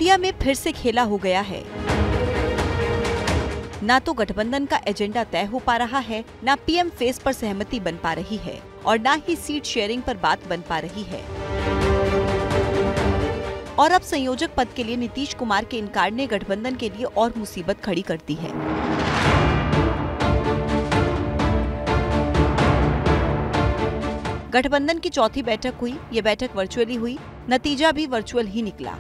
India में फिर से खेला हो गया है। ना तो गठबंधन का एजेंडा तय हो पा रहा है, ना पीएम फेस पर सहमति बन पा रही है और ना ही सीट शेयरिंग पर बात बन पा रही है। और अब संयोजक पद के लिए नीतीश कुमार के इनकार ने गठबंधन के लिए और मुसीबत खड़ी कर दी है। गठबंधन की चौथी बैठक हुई। ये बैठक वर्चुअली हुई, नतीजा भी वर्चुअल ही निकला।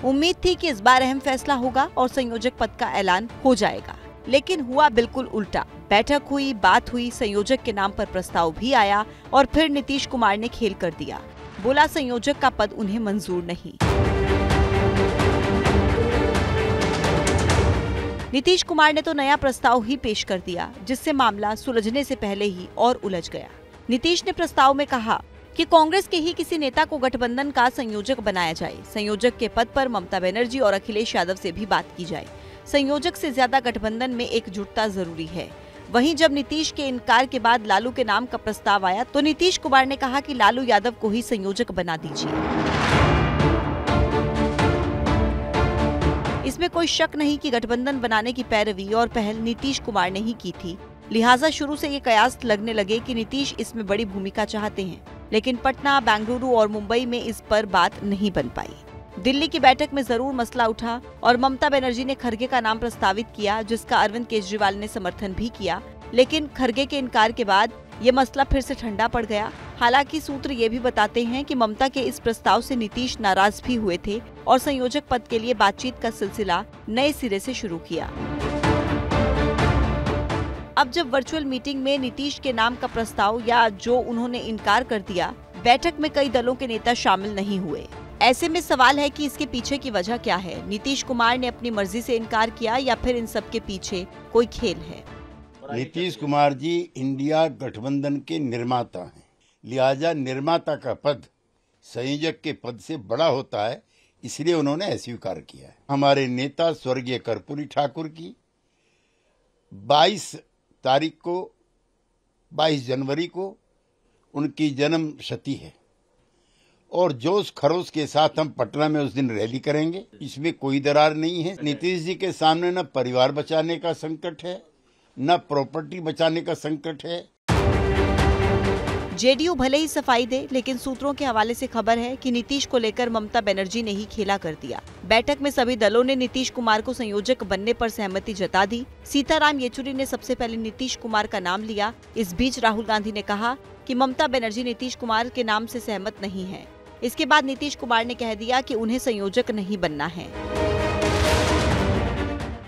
उम्मीद थी कि इस बार अहम फैसला होगा और संयोजक पद का ऐलान हो जाएगा, लेकिन हुआ बिल्कुल उल्टा। बैठक हुई, बात हुई, संयोजक के नाम पर प्रस्ताव भी आया और फिर नीतीश कुमार ने खेल कर दिया। बोला संयोजक का पद उन्हें मंजूर नहीं। नीतीश कुमार ने तो नया प्रस्ताव ही पेश कर दिया, जिससे मामला सुलझने से पहले ही और उलझ गया। नीतीश ने प्रस्ताव में कहा कि कांग्रेस के ही किसी नेता को गठबंधन का संयोजक बनाया जाए। संयोजक के पद पर ममता बनर्जी और अखिलेश यादव से भी बात की जाए। संयोजक से ज्यादा गठबंधन में एकजुटता जरूरी है। वहीं जब नीतीश के इनकार के बाद लालू के नाम का प्रस्ताव आया तो नीतीश कुमार ने कहा कि लालू यादव को ही संयोजक बना दीजिए। इसमें कोई शक नहीं कि गठबंधन बनाने की पैरवी और पहल नीतीश कुमार ने ही की थी। लिहाजा शुरू से ये कयास लगने लगे कि नीतीश इसमें बड़ी भूमिका चाहते हैं, लेकिन पटना, बेंगलुरु और मुंबई में इस पर बात नहीं बन पाई। दिल्ली की बैठक में जरूर मसला उठा और ममता बनर्जी ने खरगे का नाम प्रस्तावित किया, जिसका अरविंद केजरीवाल ने समर्थन भी किया, लेकिन खरगे के इनकार के बाद ये मसला फिर से ठंडा पड़ गया। हालांकि सूत्र ये भी बताते हैं कि ममता के इस प्रस्ताव से नीतीश नाराज भी हुए थे और संयोजक पद के लिए बातचीत का सिलसिला नए सिरे से शुरू किया। अब जब वर्चुअल मीटिंग में नीतीश के नाम का प्रस्ताव या जो उन्होंने इनकार कर दिया, बैठक में कई दलों के नेता शामिल नहीं हुए। ऐसे में सवाल है कि इसके पीछे की वजह क्या है। नीतीश कुमार ने अपनी मर्जी से इनकार किया या फिर इन सब के पीछे कोई खेल है। नीतीश कुमार जी इंडिया गठबंधन के निर्माता हैं, लिहाजा निर्माता का पद संयोजक के पद से बड़ा होता है, इसलिए उन्होंने अस्वीकार किया है। हमारे नेता स्वर्गीय कर्पूरी ठाकुर की 22 तारीख को 22 जनवरी को उनकी जन्म शती है और जोश खरोश के साथ हम पटना में उस दिन रैली करेंगे। इसमें कोई दरार नहीं है। नीतीश जी के सामने न परिवार बचाने का संकट है, न प्रॉपर्टी बचाने का संकट है। जेडीयू भले ही सफाई दे, लेकिन सूत्रों के हवाले से खबर है कि नीतीश को लेकर ममता बनर्जी ने ही खेला कर दिया। बैठक में सभी दलों ने नीतीश कुमार को संयोजक बनने पर सहमति जता दी। सीताराम येचुरी ने सबसे पहले नीतीश कुमार का नाम लिया। इस बीच राहुल गांधी ने कहा कि ममता बनर्जी नीतीश कुमार के नाम से सहमत नहीं है। इसके बाद नीतीश कुमार ने कह दिया कि उन्हें संयोजक नहीं बनना है।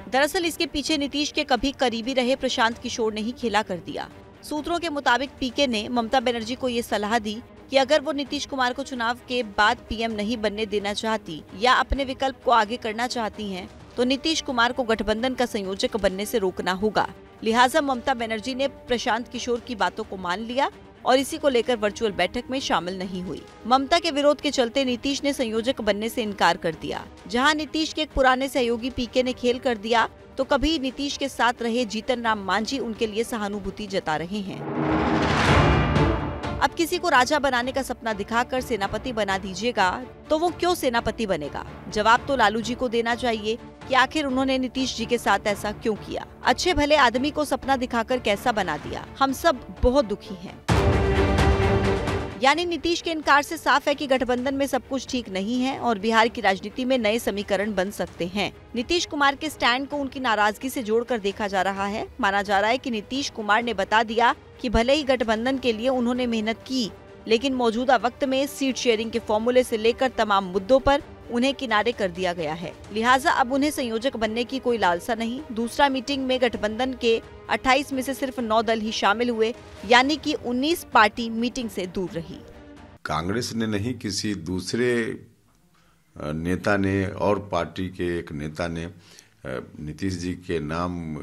दरअसल इसके पीछे नीतीश के कभी करीबी रहे प्रशांत किशोर ने ही खेला कर दिया। सूत्रों के मुताबिक पीके ने ममता बनर्जी को ये सलाह दी कि अगर वो नीतीश कुमार को चुनाव के बाद पीएम नहीं बनने देना चाहती या अपने विकल्प को आगे करना चाहती हैं, तो नीतीश कुमार को गठबंधन का संयोजक बनने से रोकना होगा। लिहाजा ममता बनर्जी ने प्रशांत किशोर की बातों को मान लिया और इसी को लेकर वर्चुअल बैठक में शामिल नहीं हुई। ममता के विरोध के चलते नीतीश ने संयोजक बनने से इनकार कर दिया। जहां नीतीश के एक पुराने सहयोगी पीके ने खेल कर दिया, तो कभी नीतीश के साथ रहे जीतन राम मांझी उनके लिए सहानुभूति जता रहे हैं। अब किसी को राजा बनाने का सपना दिखाकर सेनापति बना दीजिएगा, तो वो क्यों सेनापति बनेगा? जवाब तो लालू जी को देना चाहिए कि आखिर उन्होंने नीतीश जी के साथ ऐसा क्यों किया। अच्छे भले आदमी को सपना दिखाकर कैसा बना दिया। हम सब बहुत दुखी हैं। यानी नीतीश के इनकार से साफ है कि गठबंधन में सब कुछ ठीक नहीं है और बिहार की राजनीति में नए समीकरण बन सकते हैं। नीतीश कुमार के स्टैंड को उनकी नाराजगी से जोड़कर देखा जा रहा है। माना जा रहा है कि नीतीश कुमार ने बता दिया कि भले ही गठबंधन के लिए उन्होंने मेहनत की, लेकिन मौजूदा वक्त में सीट शेयरिंग के फॉर्मूले से लेकर तमाम मुद्दों पर उन्हें किनारे कर दिया गया है। लिहाजा अब उन्हें संयोजक बनने की कोई लालसा नहीं। दूसरा मीटिंग में गठबंधन के 28 में से सिर्फ 9 दल ही शामिल हुए, यानी कि 19 पार्टी मीटिंग से दूर रही। कांग्रेस ने नहीं, किसी दूसरे नेता ने और पार्टी के एक नेता ने नीतीश जी के नाम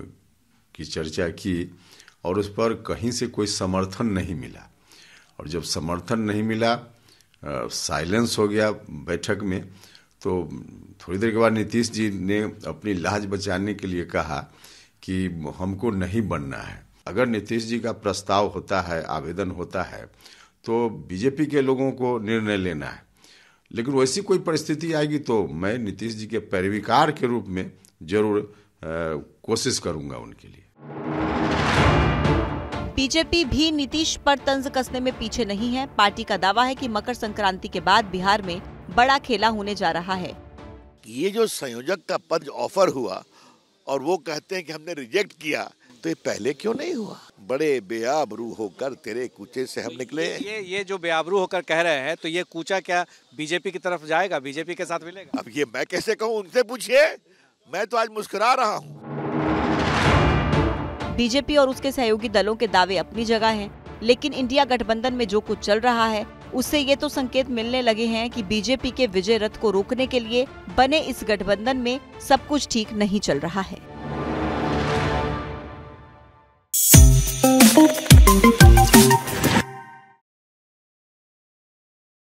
की चर्चा की और उस पर कहीं से कोई समर्थन नहीं मिला। और जब समर्थन नहीं मिला, साइलेंस हो गया बैठक में, तो थोड़ी देर के बाद नीतीश जी ने अपनी लाज बचाने के लिए कहा कि हमको नहीं बनना है। अगर नीतीश जी का प्रस्ताव होता है, आवेदन होता है, तो बीजेपी के लोगों को निर्णय लेना है। लेकिन वैसी कोई परिस्थिति आएगी तो मैं नीतीश जी के पैरवीकार के रूप में जरूर कोशिश करूंगा उनके लिए। बीजेपी भी नीतीश पर तंज कसने में पीछे नहीं है। पार्टी का दावा है कि मकर संक्रांति के बाद बिहार में बड़ा खेला होने जा रहा है। ये जो संयोजक का पद ऑफर हुआ और वो कहते हैं कि हमने रिजेक्ट किया, तो ये पहले क्यों नहीं हुआ? बड़े बेआबरू होकर तेरे कूचे से हम निकले। ये जो बेआबरू होकर कह रहे हैं, तो ये कूचा क्या बीजेपी की तरफ जाएगा, बीजेपी के साथ मिलेगा? अब ये मैं कैसे कहूँ, उनसे पूछिए। मैं तो आज मुस्कुरा रहा हूँ। बीजेपी और उसके सहयोगी दलों के दावे अपनी जगह हैं, लेकिन इंडिया गठबंधन में जो कुछ चल रहा है उससे ये तो संकेत मिलने लगे हैं कि बीजेपी के विजय रथ को रोकने के लिए बने इस गठबंधन में सब कुछ ठीक नहीं चल रहा है।